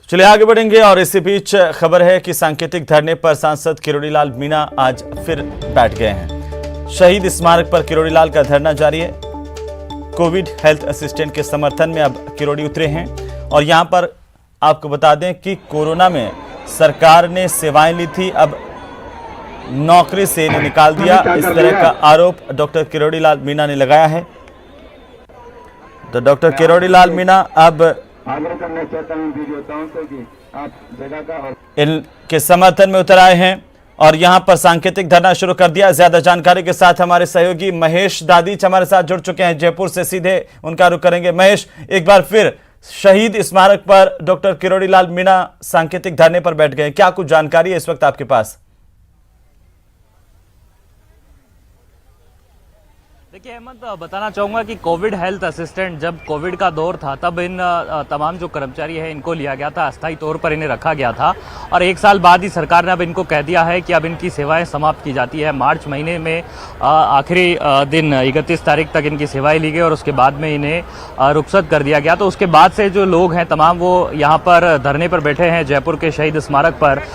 चलिए आगे बढ़ेंगे और इसी बीच खबर है कि सांकेतिक धरने पर सांसद किरोड़ी लाल मीणा आज फिर बैठ गए हैं। शहीद स्मारक पर किरोड़ी लाल का धरना जारी है। कोविड हेल्थ असिस्टेंट के समर्थन में अब किरोड़ी उतरे हैं और यहां पर आपको बता दें कि कोरोना में सरकार ने सेवाएं ली थी, अब नौकरी से इन्हें निकाल दिया। इस तरह का आरोप डॉक्टर किरोड़ी लाल मीणा ने लगाया है। तो डॉक्टर किरोड़ी लाल मीणा अब आग्रह करना चाहता हूं वीडियोताओं से कि आप जगह का और इनके समर्थन में उतर आए हैं और यहां पर सांकेतिक धरना शुरू कर दिया। ज्यादा जानकारी के साथ हमारे सहयोगी महेश दादीच हमारे साथ जुड़ चुके हैं। जयपुर से सीधे उनका रुख करेंगे। महेश, एक बार फिर शहीद स्मारक पर डॉक्टर किरोड़ी लाल मीणा सांकेतिक धरने पर बैठ गए, क्या कुछ जानकारी है इस वक्त आपके पास? देखिए हेमंत, बताना चाहूँगा कि कोविड हेल्थ असिस्टेंट, जब कोविड का दौर था तब इन तमाम जो कर्मचारी हैं इनको लिया गया था, अस्थायी तौर पर इन्हें रखा गया था और एक साल बाद ही सरकार ने अब इनको कह दिया है कि अब इनकी सेवाएं समाप्त की जाती है। मार्च महीने में आखिरी दिन 31 तारीख तक इनकी सेवाएं ली गई और उसके बाद में इन्हें रुखसत कर दिया गया। तो उसके बाद से जो लोग हैं तमाम वो यहाँ पर धरने पर बैठे हैं जयपुर के शहीद स्मारक पर।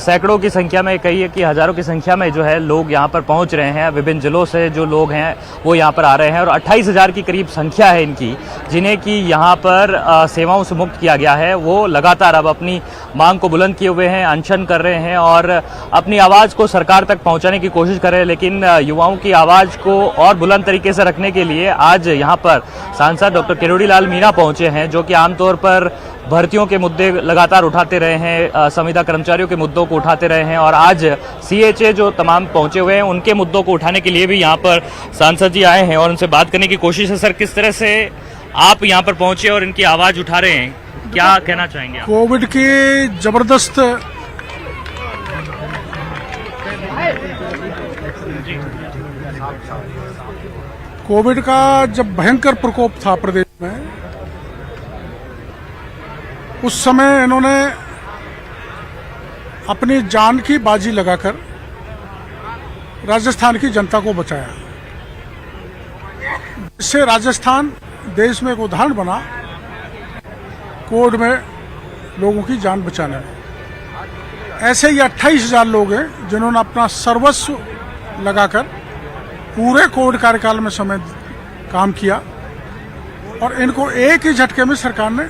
सैकड़ों की संख्या में, कहिए कि हज़ारों की संख्या में जो है लोग यहाँ पर पहुँच रहे हैं। विभिन्न जिलों से जो लोग हैं वो यहाँ पर आ रहे हैं और 28,000 की करीब संख्या है इनकी, जिन्हें कि यहाँ पर सेवाओं से मुक्त किया गया है। वो लगातार अब अपनी मांग को बुलंद किए हुए हैं, अनशन कर रहे हैं और अपनी आवाज़ को सरकार तक पहुँचाने की कोशिश कर रहे हैं। लेकिन युवाओं की आवाज़ को और बुलंद तरीके से रखने के लिए आज यहाँ पर सांसद डॉक्टर किरोड़ी लाल मीणा पहुँचे हैं, जो कि आमतौर पर भर्तियों के मुद्दे लगातार उठाते रहे हैं, संविदा कर्मचारियों के मुद्दों को उठाते रहे हैं और आज CHA जो तमाम पहुंचे हुए हैं उनके मुद्दों को उठाने के लिए भी यहाँ पर सांसद जी आए हैं और उनसे बात करने की कोशिश है। सर, किस तरह से आप यहाँ पर पहुंचे और इनकी आवाज उठा रहे हैं, क्या कहना चाहेंगे आप? कोविड की जबरदस्त कोविड का जब भयंकर प्रकोप था प्रदेश में, उस समय इन्होंने अपनी जान की बाजी लगाकर राजस्थान की जनता को बचाया, इससे राजस्थान देश में एक उदाहरण बना कोविड में लोगों की जान बचाने में। ऐसे ही 28,000 लोग हैं जिन्होंने अपना सर्वस्व लगाकर पूरे कोविड कार्यकाल में समय काम किया और इनको एक ही झटके में सरकार ने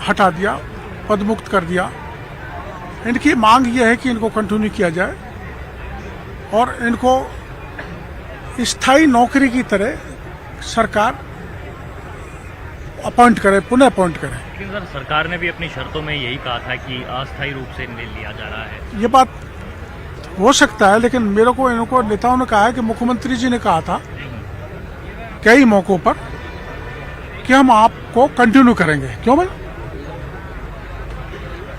हटा दिया, पदमुक्त कर दिया। इनकी मांग यह है कि इनको कंटिन्यू किया जाए और इनको स्थायी नौकरी की तरह सरकार अपॉइंट करे, पुनः अपॉइंट करे। लेकिन सर, सरकार ने भी अपनी शर्तों में यही कहा था कि अस्थायी रूप से इन्हें लिया जा रहा है। ये बात हो सकता है, लेकिन मेरे को इनको नेताओं ने कहा है कि मुख्यमंत्री जी ने कहा था कई मौकों पर कि हम आपको कंटिन्यू करेंगे। क्यों भाई?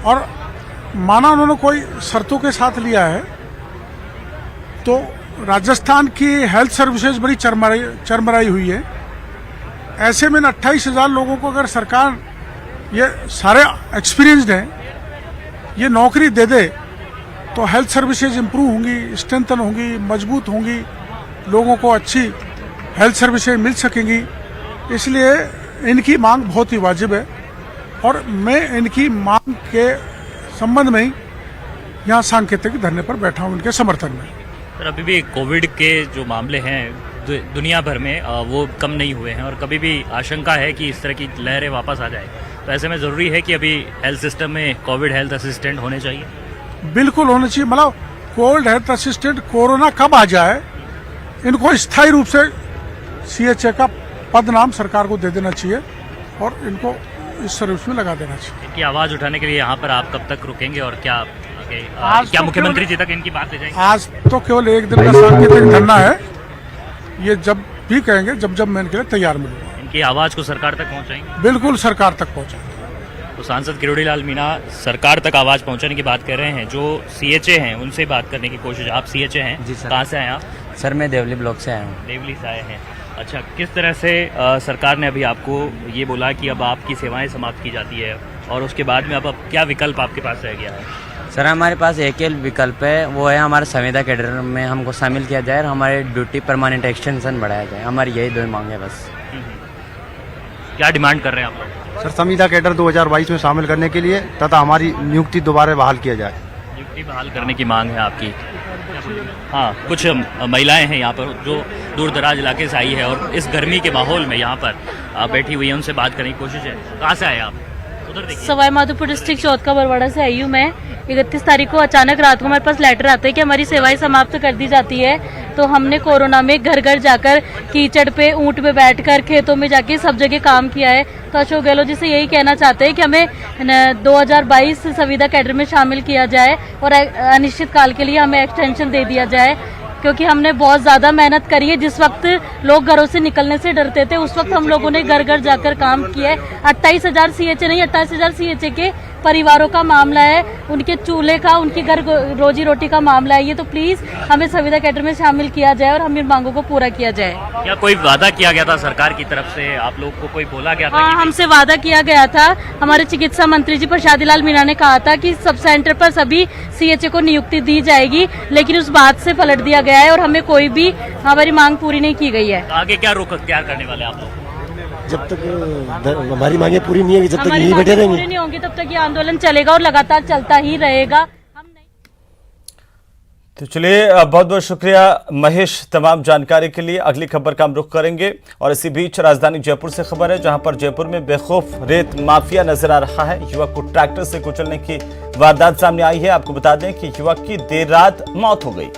और माना उन्होंने कोई शर्तों के साथ लिया है तो राजस्थान की हेल्थ सर्विसेज बड़ी चरमराई हुई है। ऐसे में 28,000 लोगों को अगर सरकार, ये सारे एक्सपीरियंस्ड हैं, ये नौकरी दे दे तो हेल्थ सर्विसेज इंप्रूव होंगी, स्ट्रेंथन होंगी, मजबूत होंगी, लोगों को अच्छी हेल्थ सर्विसेज मिल सकेंगी। इसलिए इनकी मांग बहुत ही वाजिब है और मैं इनकी मांग के संबंध में ही यहाँ सांकेतिक धरने पर बैठा हूँ इनके समर्थन में। सर, अभी भी कोविड के जो मामले हैं दुनिया भर में वो कम नहीं हुए हैं और कभी भी आशंका है कि इस तरह की लहरें वापस आ जाए, तो ऐसे में ज़रूरी है कि अभी हेल्थ सिस्टम में कोविड हेल्थ असिस्टेंट होने चाहिए। बिल्कुल होने चाहिए। मतलब कोविड हेल्थ असिस्टेंट कोरोना कब आ जाए, इनको स्थायी रूप से CHA का पद नाम सरकार को दे देना चाहिए और इनको इस सर्विस में लगा देना चाहिए। इनकी आवाज उठाने के लिए यहाँ पर आप कब तक रुकेंगे और क्या क्या मुख्यमंत्री जी तक इनकी बात ले जाएंगे? आज तो केवल एक दिन का सांकेतिक धरना है, ये जब भी कहेंगे, जब मैं इनके लिए तैयार मिलूंगा। इनकी आवाज को सरकार तक पहुँचाएंगे? बिल्कुल सरकार तक पहुँचाएंगे। तो सांसद किरोड़ी लाल मीणा सरकार तक आवाज पहुँचाने की बात कर रहे हैं। जो CHA हैं उनसे बात करने की कोशिश। आप CHA हैं? जी सर। कहाँ से आए आप? सर, मैं देवली ब्लॉक से आया हूँ। देवली से आए हैं। अच्छा, किस तरह से सरकार ने अभी आपको ये बोला कि अब आपकी सेवाएं समाप्त की जाती है और उसके बाद में अब क्या विकल्प आपके पास रह गया है? सर, हमारे पास एक ही विकल्प है, वो है हमारे संविदा कैडर में हमको शामिल किया जाए और हमारे ड्यूटी परमानेंट एक्सटेंशन बढ़ाया जाए। हमारी यही दो मांग है बस। क्या डिमांड कर रहे हैं आप लोग? सर संविदा कैडर 2022 में शामिल करने के लिए तथा हमारी नियुक्ति दोबारा बहाल किया जाए। नियुक्ति बहाल करने की मांग है आपकी। हाँ, कुछ महिलाएं हैं यहाँ पर जो दूर दराज इलाके से आई है और इस गर्मी के माहौल में यहाँ पर बैठी हुई है, उनसे बात करने की कोशिश है। कहाँ से आए आप? उधर देखिए। सवाई माधोपुर डिस्ट्रिक्ट चौथा बरवाड़ा से आई हूँ मैं। 31 तारीख को अचानक रात को हमारे पास लेटर आता है कि हमारी सेवाएं समाप्त कर दी जाती है। तो हमने कोरोना में घर घर जाकर कीचड़ पे ऊंट पे बैठकर खेतों में जाके सब जगह काम किया है। तो अशोक गहलोत जी से यही कहना चाहते हैं कि हमें 2022 संविदा कैडर में शामिल किया जाए और अनिश्चित काल के लिए हमें एक्सटेंशन दे दिया जाए, क्योंकि हमने बहुत ज़्यादा मेहनत करी है। जिस वक्त लोग घरों से निकलने से डरते थे उस वक्त हम लोगों ने घर घर जाकर काम किया है। 28,000 CHA नहीं, 28,000 CHA के परिवारों का मामला है, उनके चूल्हे का, उनकी घर रोजी रोटी का मामला है ये। तो प्लीज़ हमें संविदा कैडर में शामिल किया जाए और हम इन मांगों को पूरा किया जाए। क्या कोई वादा किया गया था सरकार की तरफ से? आप लोग को कोई बोला गया था? हाँ, हमसे वादा किया गया था। हमारे चिकित्सा मंत्री जी प्रसादी लाल मीणा ने कहा था कि सब सेंटर पर सभी CHA को नियुक्ति दी जाएगी, लेकिन उस बात से पलट दिया गया है और हमें कोई भी हमारी मांग पूरी नहीं की गई है। आगे क्या रुख अख्तियार करने वाले आप लोग? जब तक हमारी मांगे पूरी नहीं होगी, जब तक हमारी यहीं बैठे मांगें रहेंगे। पूरी नहीं होंगी तब तक ये आंदोलन चलेगा और लगातार चलता ही रहेगा। हम नहीं। तो चलिए, बहुत बहुत शुक्रिया महेश तमाम जानकारी के लिए। अगली खबर का हम रुख करेंगे और इसी बीच राजधानी जयपुर से खबर है, जहां पर जयपुर में बेखौफ रेत माफिया नजर आ रहा है। युवक को ट्रैक्टर से कुचलने की वारदात सामने आई है। आपको बता दें कि युवक की देर रात मौत हो गई।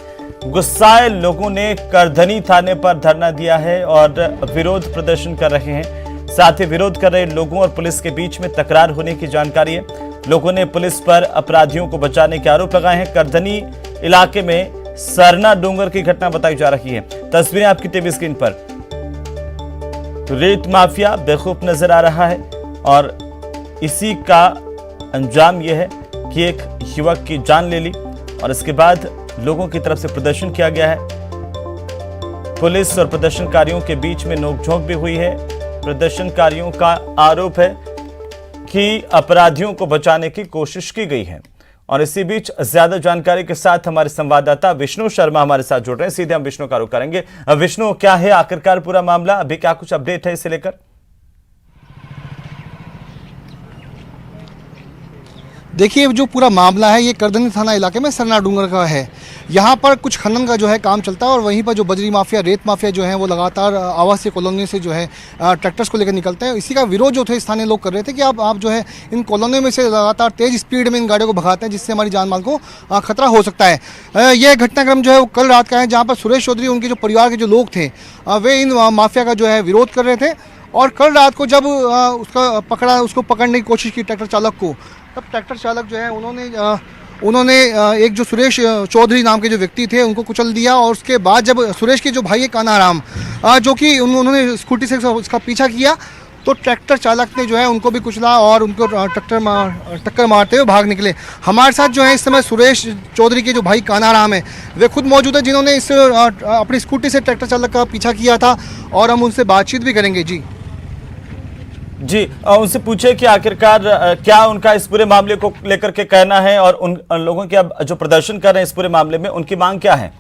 गुस्साए लोगों ने करधनी थाने पर धरना दिया है और विरोध प्रदर्शन कर रहे हैं। साथ ही विरोध कर रहे लोगों और पुलिस के बीच में तकरार होने की जानकारी है। लोगों ने पुलिस पर अपराधियों को बचाने के आरोप लगाए हैं। करधनी इलाके में सरना डूंगर की घटना बताई जा रही है। तस्वीरें आपकी टीवी स्क्रीन पर। तो रेत माफिया बेखौफ नजर आ रहा है और इसी का अंजाम यह है कि एक युवक की जान ले ली और इसके बाद लोगों की तरफ से प्रदर्शन किया गया है। पुलिस और प्रदर्शनकारियों के बीच में नोकझोंक भी हुई है। प्रदर्शनकारियों का आरोप है कि अपराधियों को बचाने की कोशिश की गई है। और इसी बीच ज्यादा जानकारी के साथ हमारे संवाददाता विष्णु शर्मा हमारे साथ जुड़ रहे हैं। सीधे हम विष्णु का रुख करेंगे। विष्णु, क्या है आखिरकार पूरा मामला? अभी क्या कुछ अपडेट है इसे लेकर? देखिए, जो पूरा मामला है ये करधनी थाना इलाके में सरना डूंगर का है। यहाँ पर कुछ खनन का जो है काम चलता है और वहीं पर जो बजरी माफिया, रेत माफिया जो है वो लगातार आवासीय कॉलोनी से जो है ट्रैक्टर्स को लेकर निकलते हैं। इसी का विरोध जो थे स्थानीय लोग कर रहे थे कि आप जो है इन कॉलोनियों में से लगातार तेज़ स्पीड में इन गाड़ियों को भगाते हैं, जिससे हमारी जान माल को खतरा हो सकता है। यह घटनाक्रम जो है वो कल रात का है, जहाँ पर सुरेश चौधरी, उनके जो परिवार के जो लोग थे, वे इन माफिया का जो है विरोध कर रहे थे। और कल रात को जब उसको पकड़ने की कोशिश की ट्रैक्टर चालक को, तब ट्रैक्टर चालक जो है उन्होंने एक जो सुरेश चौधरी नाम के जो व्यक्ति थे उनको कुचल दिया। और उसके बाद जब सुरेश के जो भाई है कानाराम, जो कि उन्होंने स्कूटी से उसका पीछा किया, तो ट्रैक्टर चालक ने जो है उनको भी कुचला और उनको टक्कर मारते हुए भाग निकले। हमारे साथ जो है इस समय सुरेश चौधरी के जो भाई कानाराम है वे खुद मौजूद है, जिन्होंने इस अपनी स्कूटी से ट्रैक्टर चालक का पीछा किया था और हम उनसे बातचीत भी करेंगे। जी, उनसे पूछे कि आखिरकार क्या उनका इस पूरे मामले को लेकर के कहना है और उन लोगों के अब जो प्रदर्शन कर रहे हैं इस पूरे मामले में, उनकी मांग क्या है?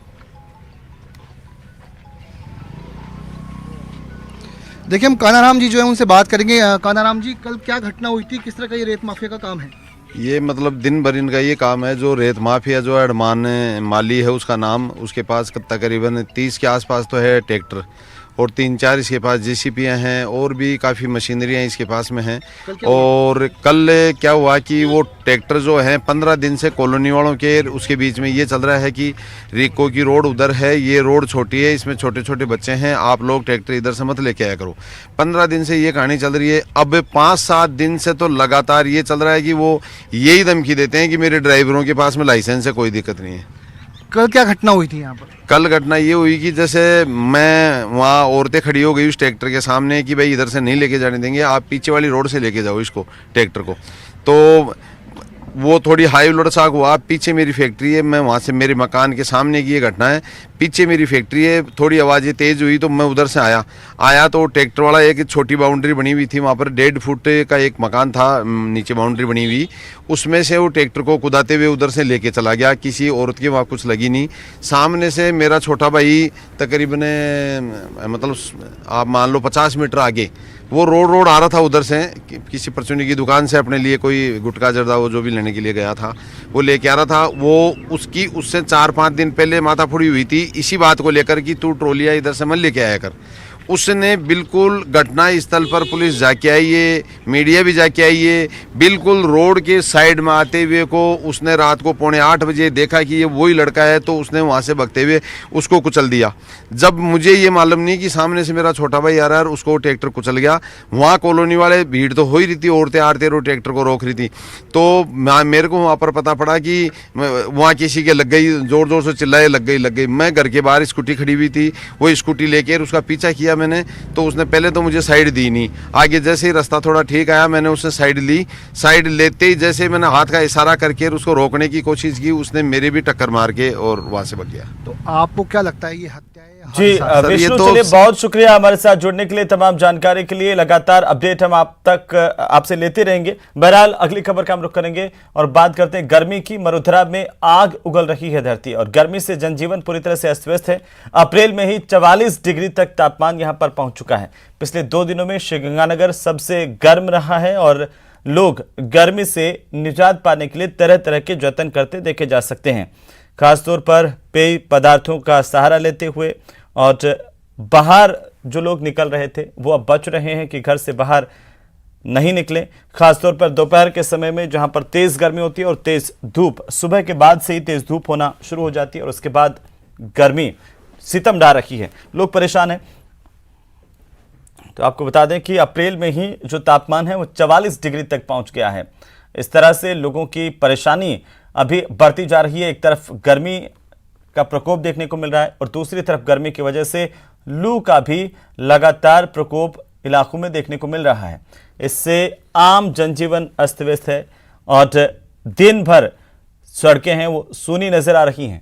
देखिए, हम कानाराम जी जो है उनसे बात करेंगे। कानाराम जी, कल क्या घटना हुई थी? किस तरह का ये रेत माफिया का काम है? ये मतलब दिन भर इनका ये काम है। जो रेत माफिया जो है अडमान माली है उसका नाम, उसके पास तकरीबन 30 के आसपास तो है ट्रैक्टर और 3-4 इसके पास JCBयाँ हैं और भी काफ़ी मशीनरियाँ इसके पास में हैं। और कल क्या हुआ कि वो ट्रैक्टर जो है 15 दिन से कॉलोनी वालों के उसके बीच में ये चल रहा है कि रिको की रोड उधर है, ये रोड छोटी है, इसमें छोटे छोटे बच्चे हैं, आप लोग ट्रैक्टर इधर से मत लेके आया करो। 15 दिन से ये कहानी चल रही है। अब 5-7 दिन से तो लगातार ये चल रहा है कि वो यही धमकी देते हैं कि मेरे ड्राइवरों के पास में लाइसेंस है, कोई दिक्कत नहीं है। कल क्या घटना हुई थी यहाँ पर? कल घटना ये हुई कि जैसे मैं वहाँ औरतें खड़ी हो गई उस ट्रैक्टर के सामने कि भाई इधर से नहीं लेके जाने देंगे, आप पीछे वाली रोड से लेके जाओ इसको, ट्रैक्टर को। तो वो थोड़ी हाई लड़साक हुआ। पीछे मेरी फैक्ट्री है, मैं वहाँ से मेरे मकान के सामने की ये घटना है, पीछे मेरी फैक्ट्री है। थोड़ी आवाज़ें तेज़ हुई तो मैं उधर से आया तो ट्रैक्टर वाला, एक छोटी बाउंड्री बनी हुई थी वहाँ पर, 1.5 फुट का एक मकान था, नीचे बाउंड्री बनी हुई, उसमें से वो ट्रैक्टर को कुदाते हुए उधर से लेके चला गया। किसी औरत की वहाँ कुछ लगी नहीं। सामने से मेरा छोटा भाई तकरीबन मतलब आप मान लो 50 मीटर आगे वो रोड आ रहा था उधर से, किसी परचूनी की दुकान से अपने लिए कोई गुटखा जर्दा वो जो भी लेने के लिए गया था वो लेके आ रहा था। वो उससे 4-5 दिन पहले माथा फुड़ी हुई थी इसी बात को लेकर कि तू ट्रोलियाँ इधर से मत लेके आया कर। उसने बिल्कुल घटना स्थल पर पुलिस जाके आई है, मीडिया भी जाके आई है, बिल्कुल रोड के साइड में आते हुए को उसने रात को 7:45 बजे देखा कि ये वही लड़का है, तो उसने वहाँ से भगते हुए उसको कुचल दिया। जब मुझे ये मालूम नहीं कि सामने से मेरा छोटा भाई आ रहा है और उसको ट्रैक्टर कुचल गया, वहाँ कॉलोनी वाले भीड़ तो हो ही रही थी, औरतें आरते रो ट्रैक्टर को रोक रही थी, तो मेरे को वहाँ पर पता पड़ा कि वहाँ किसी के लग गई, जोर जोर से चिल्लाए लग गई। मैं घर के बाहर स्कूटी खड़ी हुई थी, वो स्कूटी लेकर उसका पीछा किया मैंने, तो उसने पहले तो मुझे साइड दी नहीं, आगे जैसे ही रास्ता थोड़ा ठीक आया मैंने उससे साइड ली। साइड लेते ही जैसे मैंने हाथ का इशारा करके उसको रोकने की कोशिश की, उसने मेरे भी टक्कर मार के और वहां से भाग गया। तो आपको क्या लगता है ये हत्या है? जी विष्णु, चलिए बहुत शुक्रिया हमारे साथ जुड़ने के लिए, तमाम जानकारी के लिए। लगातार अपडेट हम आपसे लेते रहेंगे। बहरहाल अगली खबर का हम रुख करेंगे और बात करते हैं गर्मी की। मरुधरा में आग उगल रही है धरती और गर्मी से जनजीवन पूरी तरह से अस्त व्यस्त है। अप्रैल में ही 44 डिग्री तक तापमान यहां पर पहुंच चुका है। पिछले 2 दिनों में श्रीगंगानगर सबसे गर्म रहा है और लोग गर्मी से निजात पाने के लिए तरह तरह के जतन करते देखे जा सकते हैं, खासतौर पर पेय पदार्थों का सहारा लेते हुए। और बाहर जो लोग निकल रहे थे वो अब बच रहे हैं कि घर से बाहर नहीं निकले, खासतौर पर दोपहर के समय में जहां पर तेज गर्मी होती है और तेज धूप, सुबह के बाद से ही तेज धूप होना शुरू हो जाती है और उसके बाद गर्मी सितम ढा रखी है, लोग परेशान हैं। तो आपको बता दें कि अप्रैल में ही जो तापमान है वो 44 डिग्री तक पहुंच गया है। इस तरह से लोगों की परेशानी अभी बढ़ती जा रही है। एक तरफ गर्मी का प्रकोप देखने को मिल रहा है और दूसरी तरफ गर्मी की वजह से लू का भी लगातार प्रकोप इलाकों में देखने को मिल रहा है। इससे आम जनजीवन अस्त व्यस्त है और दिन भर सड़कें हैं वो सूनी नजर आ रही हैं।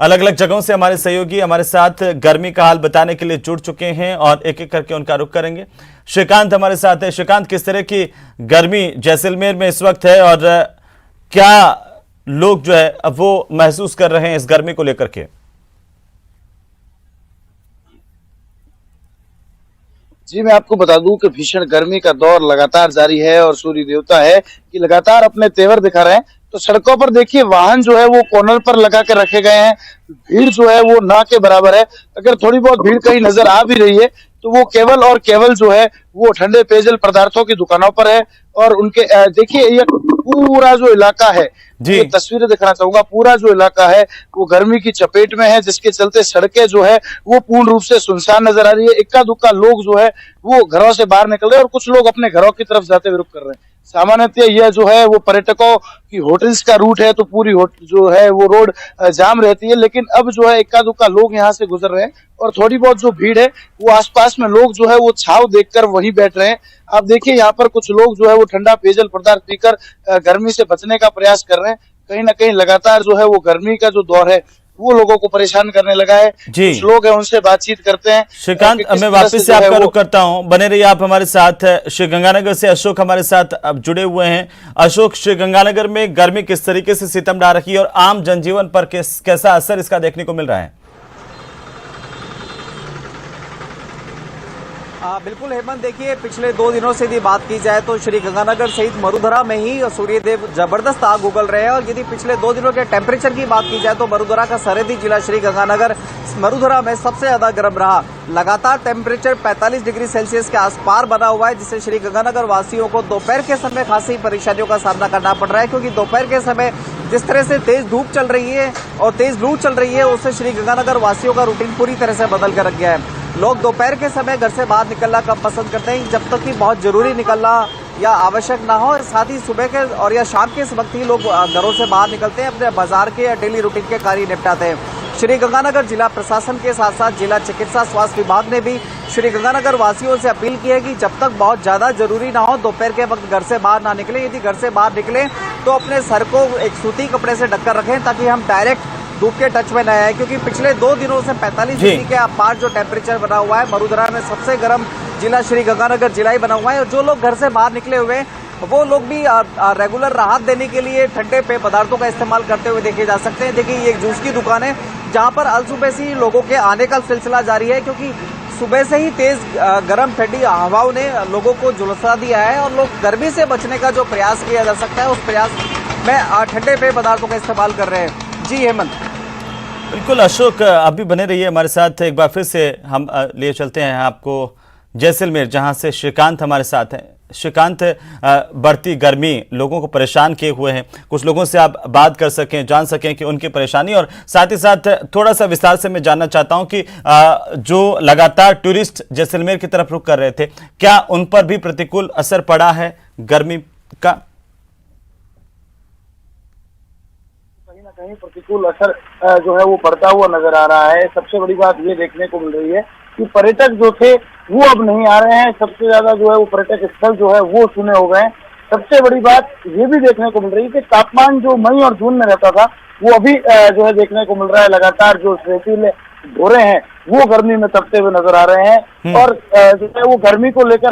अलग अलग जगहों से हमारे सहयोगी हमारे साथ गर्मी का हाल बताने के लिए जुड़ चुके हैं और एक एक करके उनका रुख करेंगे। श्रीकांत हमारे साथ है। श्रीकांत, किस तरह की गर्मी जैसलमेर में इस वक्त है और क्या लोग जो है अब वो महसूस कर रहे हैं इस गर्मी को लेकर के? जी, मैं आपको बता दूं कि भीषण गर्मी का दौर लगातार जारी है और सूर्य देवता है कि लगातार अपने तेवर दिखा रहे हैं। तो सड़कों पर देखिए वाहन जो है वो कॉर्नर पर लगा के रखे गए हैं, भीड़ जो है वो ना के बराबर है। अगर थोड़ी बहुत भीड़ कहीं नजर आ भी रही है तो वो केवल और केवल जो है वो ठंडे पेयजल पदार्थों की दुकानों पर है। और उनके देखिए ये पूरा जो इलाका है, ये तस्वीरें दिखाना चाहूंगा, पूरा जो इलाका है वो गर्मी की चपेट में है, जिसके चलते सड़कें जो है वो पूर्ण रूप से सुनसान नजर आ रही है। इक्का दुक्का लोग जो है वो घरों से बाहर निकल रहे हैं और कुछ लोग अपने घरों की तरफ जाते हुए रुक कर रहे हैं। सामान्यतः यह जो है वो पर्यटकों की होटल्स का रूट है, तो पूरी जो है वो रोड जाम रहती है, लेकिन अब जो है इक्का दुक्का लोग यहाँ से गुजर रहे हैं और थोड़ी बहुत जो भीड़ है वो आसपास में लोग जो है वो छाव देखकर वहीं बैठ रहे हैं। आप देखिए यहाँ पर कुछ लोग जो है वो ठंडा पेयजल पदार्थ पीकर गर्मी से बचने का प्रयास कर रहे हैं। कहीं ना कहीं लगातार जो है वो गर्मी का जो दौर है वो लोगों को परेशान करने लगा है। कुछ लोग हैं उनसे बातचीत करते हैं। श्रीकांत, मैं वापस से आपका रुख करता हूं, बने रहिए आप हमारे साथ। श्रीगंगानगर से अशोक हमारे साथ अब जुड़े हुए हैं। अशोक, श्रीगंगानगर में गर्मी किस तरीके से सितम ढा रही है और आम जनजीवन पर कैसा असर इसका देखने को मिल रहा है? बिल्कुल हेमंत, देखिए पिछले 2 दिनों से यदि बात की जाए तो श्रीगंगानगर सहित मरुधरा में ही सूर्यदेव जबरदस्त आग उगल रहे हैं। और यदि पिछले 2 दिनों के टेम्परेचर की बात की जाए तो मरुधरा का सरहदी जिला श्रीगंगानगर मरुधरा में सबसे ज्यादा गर्म रहा। लगातार टेम्परेचर 45 डिग्री सेल्सियस के आस पार बना हुआ है, जिससे श्रीगंगानगर वासियों को दोपहर के समय खासी परेशानियों का सामना करना पड़ रहा है, क्योंकि दोपहर के समय जिस तरह से तेज धूप चल रही है और तेज लू चल रही है, उससे श्रीगंगानगर वासियों का रूटीन पूरी तरह से बदल कर रख गया है। लोग दोपहर के समय घर से बाहर निकलना कम पसंद करते हैं, जब तक कि बहुत जरूरी निकलना या आवश्यक ना हो। साथ ही सुबह के और या शाम के वक्त ही लोग घरों से बाहर निकलते हैं, अपने बाजार के या डेली रूटीन के कार्य निपटाते हैं। श्रीगंगानगर जिला प्रशासन के साथ साथ जिला चिकित्सा स्वास्थ्य विभाग ने भी श्रीगंगानगर वासियों से अपील की है कि जब तक बहुत ज्यादा जरूरी ना हो दोपहर के वक्त घर से बाहर ना निकले। यदि घर से बाहर निकले तो अपने सर को एक सूती कपड़े से ढककर रखें, ताकि हम डायरेक्ट धूप के टच में न आए, क्योंकि पिछले 2 दिनों से 45 डिग्री के पार जो टेम्परेचर बना हुआ है, मरुधरा में सबसे गर्म जिला श्रीगंगानगर जिला ही बना हुआ है। और जो लोग घर से बाहर निकले हुए हैं वो लोग भी रेगुलर राहत देने के लिए ठंडे पेय पदार्थों का इस्तेमाल करते हुए देखे जा सकते हैं। देखिए ये एक जूस की दुकान है जहां पर अलसुबह से लोगों के आने का सिलसिला जारी है, क्योंकि सुबह से ही तेज गर्म ठंडी हवाओं ने लोगों को झुलसा दिया है और लोग गर्मी से बचने का जो प्रयास किया जा सकता है उस प्रयास में ठंडे पेय पदार्थों का इस्तेमाल कर रहे हैं। जी हेमंत। बिल्कुल अशोक, आप भी बने रहिए हमारे साथ। एक बार फिर से हम लिए चलते हैं आपको जैसलमेर, जहां से श्रीकांत हमारे साथ हैं। श्रीकांत, बढ़ती गर्मी लोगों को परेशान किए हुए हैं, कुछ लोगों से आप बात कर सकें, जान सकें कि उनकी परेशानी, और साथ ही साथ थोड़ा सा विस्तार से मैं जानना चाहता हूं कि जो लगातार टूरिस्ट जैसलमेर की तरफ रुख कर रहे थे, क्या उन पर भी प्रतिकूल असर पड़ा है गर्मी का? कहीं ना कहीं प्रतिकूल असर जो है वो पड़ता हुआ नजर आ रहा है। सबसे बड़ी बात ये देखने को मिल रही है कि पर्यटक जो थे वो अब नहीं आ रहे हैं। सबसे ज्यादा जो है वो पर्यटक स्थल जो है वो सुने हो गए हैं। सबसे बड़ी बात ये भी देखने को मिल रही है कि तापमान जो मई और जून में रहता था वो अभी जो है देखने को मिल रहा है। लगातार जो रेतीले ढोरे हैं वो गर्मी में तपते हुए नजर आ रहे हैं और जो है वो गर्मी को लेकर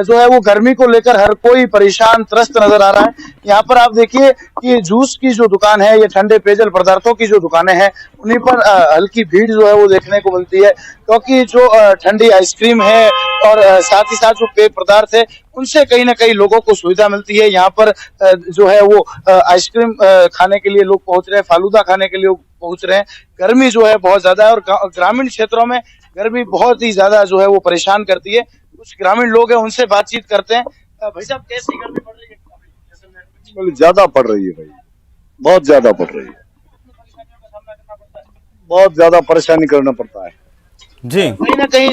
जो है वो गर्मी को लेकर हर कोई परेशान त्रस्त नजर आ रहा है। यहाँ पर आप देखिए कि जूस की जो दुकान है, ये ठंडे पेयजल पदार्थों की जो दुकानें हैं, उन्हीं पर हल्की भीड़ जो है वो देखने को मिलती है, क्योंकि जो ठंडी आइसक्रीम है और साथ ही साथ जो पेय पदार्थ है उनसे कहीं ना कहीं लोगों को सुविधा मिलती है। यहाँ पर जो है वो आइसक्रीम खाने के लिए लोग पहुंच रहे हैं, फालूदा खाने के लिए पहुंच रहे हैं। गर्मी जो है बहुत ज्यादा है और ग्रामीण क्षेत्रों में गर्मी बहुत ही ज्यादा जो है वो परेशान करती है। कुछ ग्रामीण लोग हैं, उनसे बातचीत करते हैं। भाई साहब, कैसी गर्मी पड़ रही है? ज्यादा पड़ रही है भाई, बहुत ज्यादा पड़ रही है, बहुत ज्यादा परेशानी करना पड़ता है जी। कहीं ना कहीं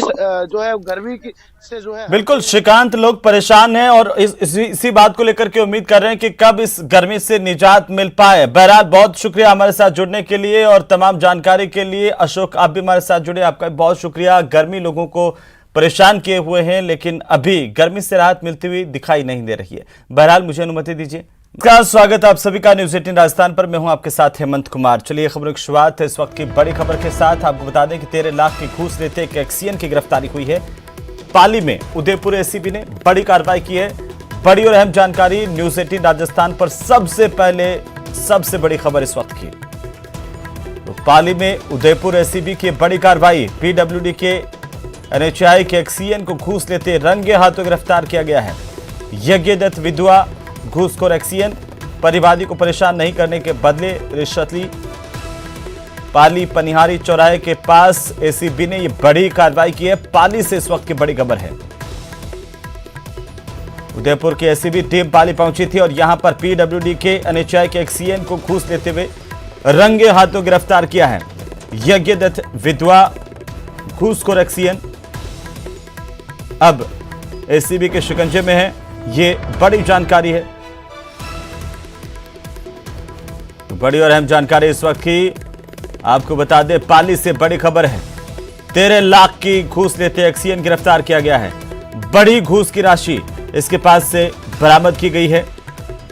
जो है गर्मी की से जो है बिल्कुल श्रीकांत, लोग परेशान हैं और इसी बात को लेकर के उम्मीद कर रहे हैं कि कब इस गर्मी से निजात मिल पाए। बहरहाल बहुत शुक्रिया हमारे साथ जुड़ने के लिए और तमाम जानकारी के लिए। अशोक, आप भी हमारे साथ जुड़े, आपका बहुत शुक्रिया। गर्मी लोगों को परेशान किए हुए हैं, लेकिन अभी गर्मी से राहत मिलती हुई दिखाई नहीं दे रही है। बहरहाल मुझे अनुमति दीजिए। स्वागत आप सभी का न्यूज 18 राजस्थान पर। मैं हूं आपके साथ हेमंत कुमार। चलिए खबरों की शुरुआत इस वक्त की बड़ी खबर के साथ। आपको बता दें कि 13 लाख की घूस लेते एक एक्सियन की गिरफ्तारी हुई है। पाली में उदयपुर एसीबी ने बड़ी कार्रवाई की है। बड़ी और अहम जानकारी न्यूज 18 राजस्थान पर सबसे पहले सबसे बड़ी खबर इस वक्त की। तो पाली में उदयपुर एसीबी की बड़ी कार्रवाई। पीडब्ल्यूडी के एनएचआई के एक्सियन को घूस लेते रंगे हाथों गिरफ्तार किया गया है। यज्ञदत्त विधवा घूसखोर एक्सियन, परिवादी को परेशान नहीं करने के बदले रिश्वत ली। पाली पनिहारी चौराहे के पास एसीबी ने यह बड़ी कार्रवाई की है। पाली से इस वक्त की बड़ी खबर है। उदयपुर की एसीबी टीम पाली पहुंची थी और यहां पर पीडब्ल्यूडी के एनएचआई के एक्सियन को घूस लेते हुए रंगे हाथों गिरफ्तार किया है। यज्ञदत्त विधवा घूसखोर एक्सियन अब एसीबी के शिकंजे में है। ये बड़ी जानकारी है, बड़ी और अहम जानकारी इस वक्त की। आपको बता दें, पाली से बड़ी खबर है। 13 लाख की घूस लेते एक्सियन गिरफ्तार किया गया है। बड़ी घूस की राशि इसके पास से बरामद की गई है।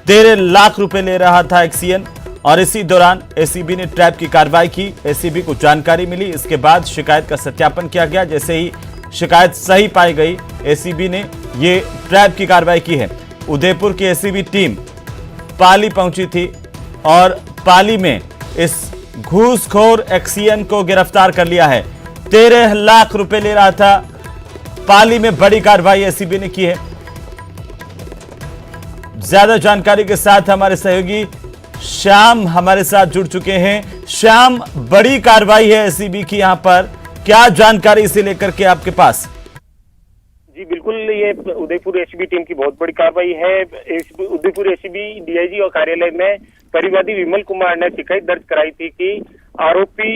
13 लाख रुपए ले रहा था एक्सियन और इसी दौरान एसीबी ने ट्रैप की कार्रवाई की। एसीबी को जानकारी मिली, इसके बाद शिकायत का सत्यापन किया गया। जैसे ही शिकायत सही पाई गई, एसीबी ने ये ट्रैप की कार्रवाई की है। उदयपुर की एसीबी टीम पाली पहुंची थी और पाली में इस घूसखोर एक्सियन को गिरफ्तार कर लिया है। 13 लाख रुपए ले रहा था। पाली में बड़ी कार्रवाई एसीबी ने की है। ज्यादा जानकारी के साथ हमारे सहयोगी श्याम हमारे साथ जुड़ चुके हैं। श्याम, बड़ी कार्रवाई है एसीबी की, यहां पर क्या जानकारी इसे लेकर के आपके पास? जी बिल्कुल, ये उदयपुर एसीबी टीम की बहुत बड़ी कार्रवाई है। उदयपुर एसीबी डीआईजी और कार्यालय में परिवादी विमल कुमार ने शिकायत दर्ज कराई थी कि आरोपी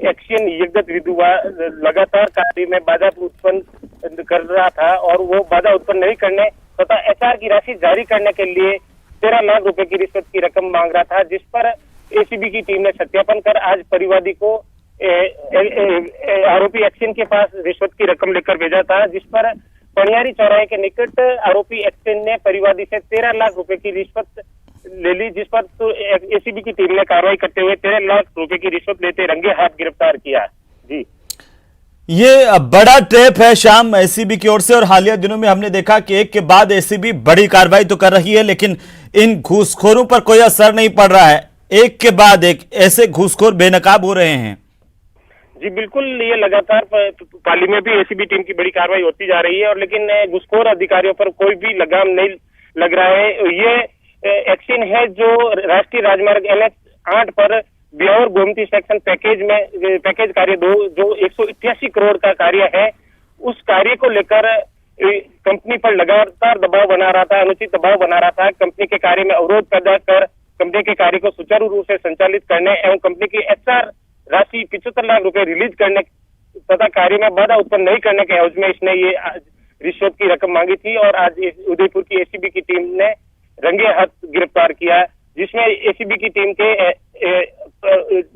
एक्सियन यज्ञदत्त विधवा लगातार कार्य में बाधा उत्पन्न कर रहा था और वो बाधा उत्पन्न नहीं करने तथा एचआर की राशि जारी करने के लिए 13 लाख रुपए की रिश्वत की रकम मांग रहा था, जिस पर एसीबी की टीम ने सत्यापन कर आज परिवादी को आरोपी एक्सियन के पास रिश्वत की रकम लेकर भेजा था, जिस पर पनियारी चौराहे के निकट आरोपी एक्सियन ने परिवादी से 13 लाख रुपए की रिश्वत ले ली, जिस पर एसीबी की टीम ने कार्रवाई करते हुए 13 लाख रुपए की रिश्वत लेते रंगे हाथ गिरफ्तार किया। जी, ये बड़ा ट्रैप है शाम एसीबी की ओर से और हालिया दिनों में हमने देखा कि एक के बाद एसीबी बड़ी कार्रवाई तो कर रही है, लेकिन इन घूसखोरों पर कोई असर नहीं पड़ रहा है। एक के बाद एक ऐसे घूसखोर बेनकाब हो रहे हैं। जी बिल्कुल, ये लगातार पाली में भी एसीबी टीम की बड़ी कार्रवाई होती जा रही है और लेकिन घुसखोर अधिकारियों पर कोई भी लगाम नहीं लग रहा है। ये एक्शन है जो राष्ट्रीय राजमार्ग NH 8 पर ब्योर गोमती सेक्शन पैकेज कार्य 2 जो 188 करोड़ का कार्य है, उस कार्य को लेकर कंपनी पर लगातार दबाव बना रहा था, अनुचित दबाव बना रहा था। कंपनी के कार्य में अवरोध पैदा कर कंपनी के कार्य को सुचारू रूप से संचालित करने एवं कंपनी की HR राशि 75 लाख रुपए रिलीज करने तथा कार्य में बाधा उत्पन्न नहीं करने के एवज में इसने ये रिश्वत की रकम मांगी थी और आज उदयपुर की एसीबी की टीम ने रंगे हाथ गिरफ्तार किया, जिसमें एसीबी की टीम के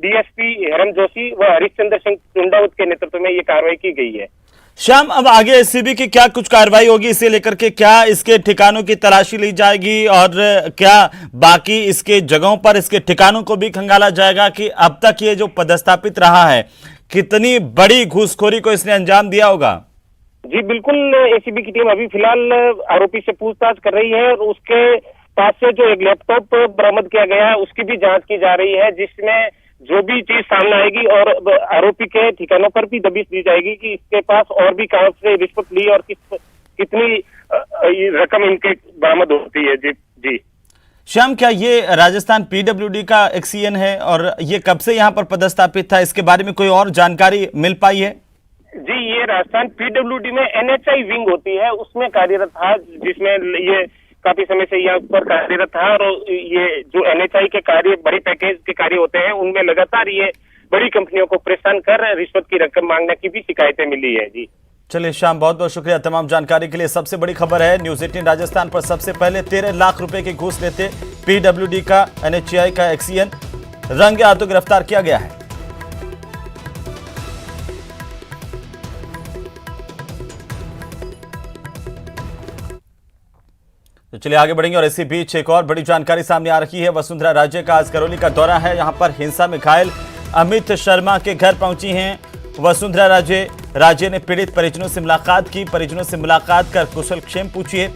DSP हेरम जोशी व हरिश्चंद्र सिंह टुंडावत के नेतृत्व में ये कार्रवाई की गई है। श्याम, अब आगे एसीबी की क्या कुछ कार्रवाई होगी इसे लेकर के? क्या इसके ठिकानों की तलाशी ली जाएगी और क्या बाकी इसके जगहों पर इसके ठिकानों को भी खंगाला जाएगा कि अब तक ये जो पदस्थापित रहा है कितनी बड़ी घूसखोरी को इसने अंजाम दिया होगा? जी बिल्कुल, एसीबी की टीम अभी फिलहाल आरोपी से पूछताछ कर रही है और उसके पास से जो एक लैपटॉप बरामद किया गया है उसकी भी जांच की जा रही है, जिसमें जो भी चीज सामने आएगी और आरोपी के ठिकानों पर भी दबिश दी जाएगी कि इसके पास और भी कहां से रिश्वत ली और कितनी रकम इनके बरामद होती है। जी श्याम, क्या ये राजस्थान PWD का एक्सीएन है और ये कब से यहाँ पर पदस्थापित था, इसके बारे में कोई और जानकारी मिल पाई है? जी, ये राजस्थान PWD में NHI विंग होती है, उसमें कार्यरत था, जिसमें ये काफी समय से यहाँ पर कार्यरत था और ये जो NHI के कार्य बड़ी पैकेज के कार्य होते हैं उनमें लगातार ये बड़ी कंपनियों को परेशान कर रिश्वत की रकम मांगने की भी शिकायतें मिली है। जी चलिए श्याम, बहुत बहुत शुक्रिया तमाम जानकारी के लिए। सबसे बड़ी खबर है न्यूज 18 राजस्थान पर सबसे पहले 13 लाख रुपए की घूस लेते PWD का NHI का एक्सीएन रंगे हाथों गिरफ्तार किया गया है। तो चलिए आगे बढ़ेंगे और इसी बीच एक और बड़ी जानकारी सामने आ रही है। वसुंधरा राजे का आज करौली का दौरा है। यहां पर हिंसा में घायल अमित शर्मा के घर पहुंची हैं वसुंधरा राजे ने पीड़ित परिजनों से मुलाकात की, परिजनों से मुलाकात कर कुशल क्षेम पूछी है।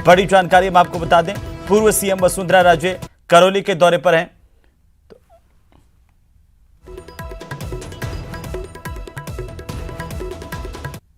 बड़ी जानकारी हम आपको बता दें, पूर्व CM वसुंधरा राजे करौली के दौरे पर हैं।